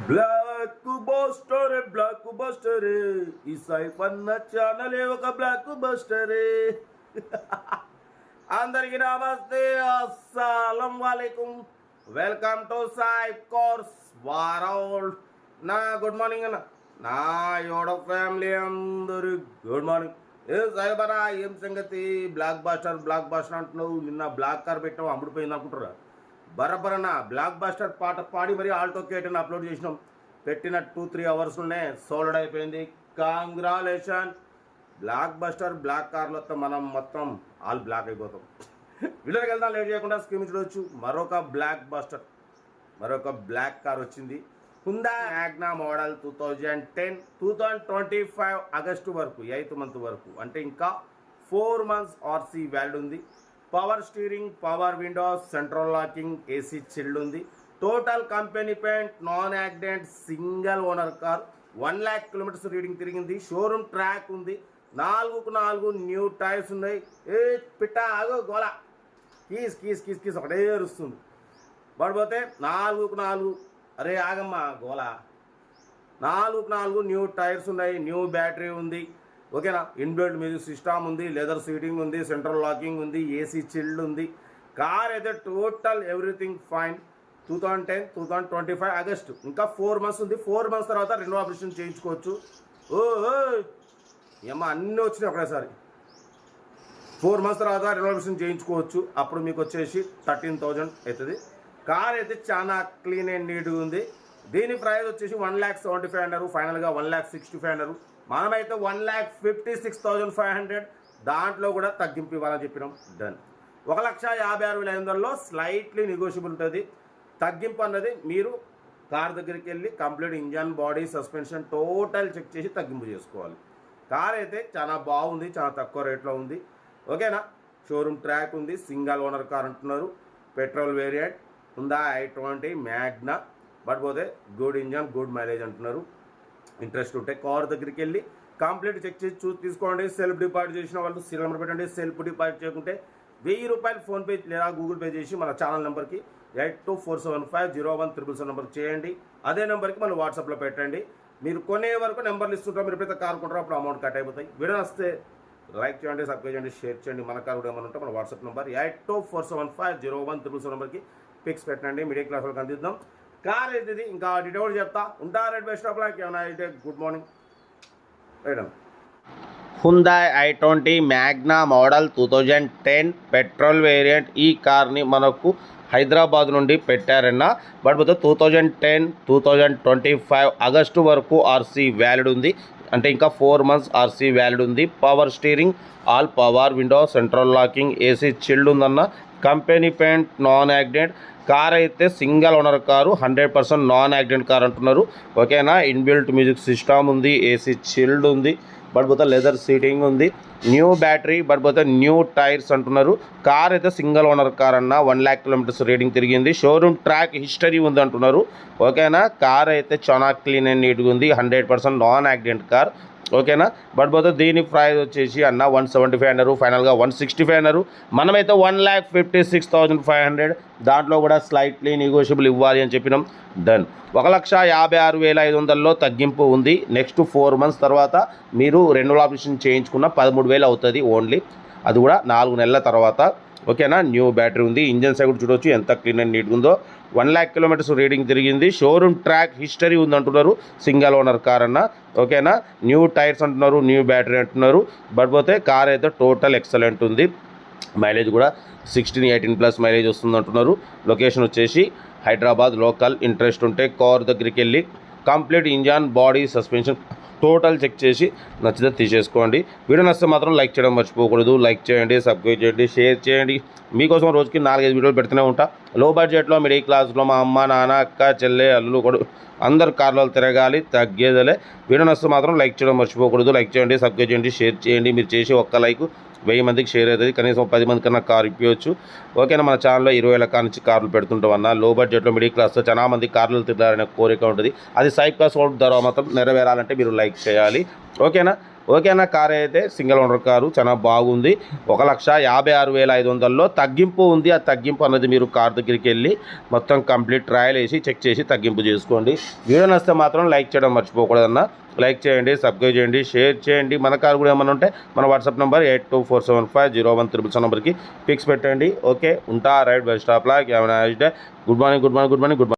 Block buster ఈ సైఫ్ అన్న ఛానలే ఒక బ్లాక్ బస్టర్. అందరికి నమస్తే, అస్సలం వాలేకుం. Welcome to Saif cars world. నా గుడ్ మార్నింగ్ అన్న, నా యోడ ఫ్యామిలీ అందరు గుడ్ మార్నింగ్. ఏ సైబరా, ఏం సంగతి? బ్లాక్ బస్టర్ అంటున్నావు. నిన్న బ్లాక్ కార్ పెట్టావు, అమ్ముడిపోయింది అనుకుంటారా? బరబరన బ్లాక్ బస్టర్ పాట పాడి మరి ఆల్టో కేటన్ అప్లోడ్ చేసినాం. పెట్టిన 2-3 అవర్స్లోనే సోల్డ్ అయిపోయింది. కాంగ్రాలేషన్. బ్లాక్ బస్టర్ బ్లాక్ కార్లో మనం మొత్తం ఆల్ బ్లాక్ అయిపోతాం. వీళ్ళకి వెళ్దాం, లేట్ చేయకుండా స్క్రీన్ చూడవచ్చు. మరొక బ్లాక్ బస్టర్, మరొక బ్లాక్ కార్ వచ్చింది. హుండా మ్యాగ్నా మోడల్ 2025 ఆగస్టు వరకు, 8th మంత్ వరకు, అంటే ఇంకా 4 months ఆర్సీ వ్యాలిడ్ ఉంది. Power steering, power windows, central locking, AC chilled ఉంది. Total company paint, non accident, single owner car. 1 lakh kilometers reading తిరిగింది. Showroom track ఉంది. 4x4 new tyres ఉన్నాయి. ఏ పిట్ట ఆగో గోలా, కీస్ కీస్ కీస్ కీస్ ఒకటే వస్తుంది. పడిపోతే 4x4, అరే ఆగమ్మా గోలా. 4x4 న్యూ టైర్స్ ఉన్నాయి. న్యూ బ్యాటరీ ఉంది. ఓకేనా. ఇన్బిల్ట్ మ్యూజిక్ సిస్టమ్ ఉంది, లెదర్ సీటింగ్ ఉంది, సెంట్రల్ లాకింగ్ ఉంది, ఏసీ చిల్డ్ ఉంది. కార్ అయితే టోటల్ ఎవ్రీథింగ్ ఫైన్. 2025 ఆగస్టు, ఇంకా 4 months ఉంది. 4 months తర్వాత రెనోవేషన్ చేయించుకోవచ్చు. ఓ ఏమో అన్నీ వచ్చినాయి ఒకటేసారి. 4 months తర్వాత రెనోవేషన్ చేయించుకోవచ్చు. అప్పుడు మీకు వచ్చేసి 13,000 అవుతుంది. కార్ అయితే చాలా క్లీన్ అండ్ నీట్గా ఉంది. దీని ప్రైస్ వచ్చేసి 1,75,000 అన్నారు. ఫైనల్గా 1,60,500 అన్నారు. మనమైతే 1,56,500. దాంట్లో కూడా తగ్గింపు ఇవ్వాలని చెప్పినాం. డన్. 1,56,500లో స్లైట్లీ నెగోషియబుల్ ఉంటుంది. తగ్గింపు అన్నది మీరు కార్ దగ్గరికి వెళ్ళి complete engine, body, suspension total check చేసి తగ్గింపు చేసుకోవాలి. కార్ అయితే చాలా బాగుంది, చాలా తక్కువ రేట్లో ఉంది. ఓకేనా. షోరూమ్ ట్రాక్ ఉంది. సింగిల్ ఓనర్ కార్ అంటున్నారు. పెట్రోల్ వేరియంట్ ఉందా, i20 మ్యాగ్నా. బట్ పోతే గుడ్ ఇంజన్, గుడ్ మైలేజ్ అంటున్నారు. ఇంట్రెస్ట్ ఉంటే కార్ దగ్గరికి వెళ్ళి కంప్లీట్ చెక్ చేసి చూసి తీసుకోండి. సెల్ఫ్ డిపాజిట్ చేసిన వాళ్ళు సీరియల్ నెంబర్ పెట్టండి. సెల్ఫ్ డిపాజిట్ చేయకుంటే 1000 రూపాయలు ఫోన్పే లేదా గూగుల్ పే చేసి మన ఛానల్ నెంబర్కి 8247501777 నెంబర్కి చేయండి. అదే నెంబర్కి మనం వాట్సాప్లో పెట్టండి. మీరు కొనే వరకు నెంబర్లు ఇస్తుంటాం. మీరు ఎప్పుడైతే కార్ కొంటారో అప్పుడు అమౌంట్ కట్ అయిపోతాయి. వీడియో వస్తే లైక్ చేయండి, సబ్స్క్రైబ్ చేయండి, షేర్ చేయండి. మన కార్ కూడా ఏమైనా ఉంటే మన వాట్సాప్ నెంబర్ 8247501777 నెంబర్కి పిక్స్ పెట్టండి. మిడిల్ క్లాస్ వాళ్ళకి అందిద్దాం. కార్ అయితే ఇది ఇంకా డీటెయిల్ చెప్తా. ఉంటా రెడ్ బెస్ట్ ఆఫ్ లక్. ఏమైనా అయితే good morning. Right. Hyundai i20 Magna model 2010 petrol variant. ఈ కార్ని మనకు హైదరాబాద్ నుండి పెట్టారన్న. బట్ 2025 ఆగస్టు వరకు ఆర్సీ వ్యాలిడ్ ఉంది. అంటే ఇంకా 4 months ఆర్సీ వ్యాలిడ్ ఉంది. Power steering, all power window, central locking, AC chilled ఉందన్న. Company paint, non accident. Car అయితే single owner car, 100% non accident car అంటున్నారు. ఓకేనా. ఇన్బిల్ట్ మ్యూజిక్ సిస్టమ్ ఉంది, ఏసీ చిల్డ్ ఉంది. బట్ పోతే లెదర్ సీటింగ్ ఉంది. New battery, but పోతే new tyres అంటున్నారు. కార్ అయితే సింగిల్ ఓనర్ కార్ అన్న. 1 lakh kilometers రీడింగ్ తిరిగింది. షోరూమ్ ట్రాక్ హిస్టరీ ఉంది అంటున్నారు. ఓకేనా. కార్ అయితే చాలా క్లీన్ అండ్ నీట్గా ఉంది. 100% నాన్ యాక్సిడెంట్ కార్. ఓకేనా. బట్ పోతే దీని ప్రైస్ వచ్చేసి అన్న 175 అన్నారు. ఫైనల్గా 165 అన్నారు. మనమైతే 1,56,500. దాంట్లో కూడా స్లైట్లీ నెగోషియబుల్ ఇవ్వాలి అని చెప్పినాం. డన్. 1,56,500లో తగ్గింపు ఉంది. నెక్స్ట్ 4 months తర్వాత మీరు రెన్యువల్ ఆపరేషన్ చేయించుకున్న 13,000 అవుతుంది ఓన్లీ. అది కూడా 4 నెలల తర్వాత. ఓకేనా. న్యూ బ్యాటరీ ఉంది. ఇంజన్ సైడ్ కూడా చూడవచ్చు ఎంత క్లీన్ అండ్ నీట్గా ఉందో. 1 lakh kilometers రీడింగ్ తిరిగింది. షోరూమ్ ట్రాక్ హిస్టరీ ఉంది అంటున్నారు. సింగిల్ ఓనర్ కార్ అన్న. ఓకేనా. న్యూ టైర్స్ అంటున్నారు, న్యూ బ్యాటరీ అంటున్నారు. బట్ పోతే కార్ అయితే టోటల్ ఎక్సలెంట్ ఉంది. మైలేజ్ కూడా 16-18+ మైలేజ్ వస్తుంది అంటున్నారు. లొకేషన్ వచ్చేసి హైదరాబాద్ లోకల్. ఇంట్రెస్ట్ ఉంటే కార్ దగ్గరికి వెళ్ళి complete engine, body, suspension total check చేసి నచ్చితే తీసేసుకోండి. వీడియో నచ్చితే మాత్రం లైక్ చేయడం మర్చిపోకూడదు. లైక్ చేయండి, సబ్స్క్రైబ్ చేయండి, షేర్ చేయండి. మీకోసం రోజుకి 4-5 వీడియోలు పెడుతూనే ఉంటా. లో బడ్జెట్లో, మిడిల్ క్లాస్లో మా అమ్మ, నాన్న, అక్క, చెల్లె, అల్లులు కూడా అందరు కార్లలో తిరగాలి, తగ్గేదలే. వీడియో నచ్చితే మాత్రం లైక్ చేయడం మర్చిపోకూడదు. లైక్ చేయండి, సబ్స్క్రైబ్ చేయండి, షేర్ చేయండి. మీరు చేసి ఒక్క లైక్ 1000 మందికి షేర్ అవుతుంది. కనీసం 10 మంది కన్నా కార్ ఇప్పించవచ్చు. ఓకేనా. మన ఛానల్లో 20 లక్షల నుంచి కార్లు పెడుతుంటాం అన్న. లో బడ్జెట్లో, మిడిల్ క్లాస్లో చాలా మంది కార్లు తిరగాలనే కోరిక ఉంటుంది. అది సైప్ కాస్ట్ ధర మాత్రం నెరవేరాలంటే మీరు లైక్ చేయాలి. ఓకేనా. ఓకేనా. కార్ అయితే సింగిల్ ఓనర్ కారు, చాలా బాగుంది. 1,56,500లో తగ్గింపు ఉంది. ఆ తగ్గింపు అన్నది మీరు కార్ దగ్గరికి వెళ్ళి మొత్తం కంప్లీట్ ట్రయల్ వేసి చెక్ చేసి తగ్గింపు చేసుకోండి. వీడియో నచ్చితే మాత్రం లైక్ చేయడం మర్చిపోకూడదన్న. లైక్ చేయండి, సబ్స్క్రైబ్ చేయండి, షేర్ చేయండి. మన కార్ కూడా ఏమైనా ఉంటే మన వాట్సాప్ నెంబర్ 8247501777 నెంబర్కి పిక్స్ పెట్టండి. ఓకే, ఉంటా. Right by stop law. Good morning.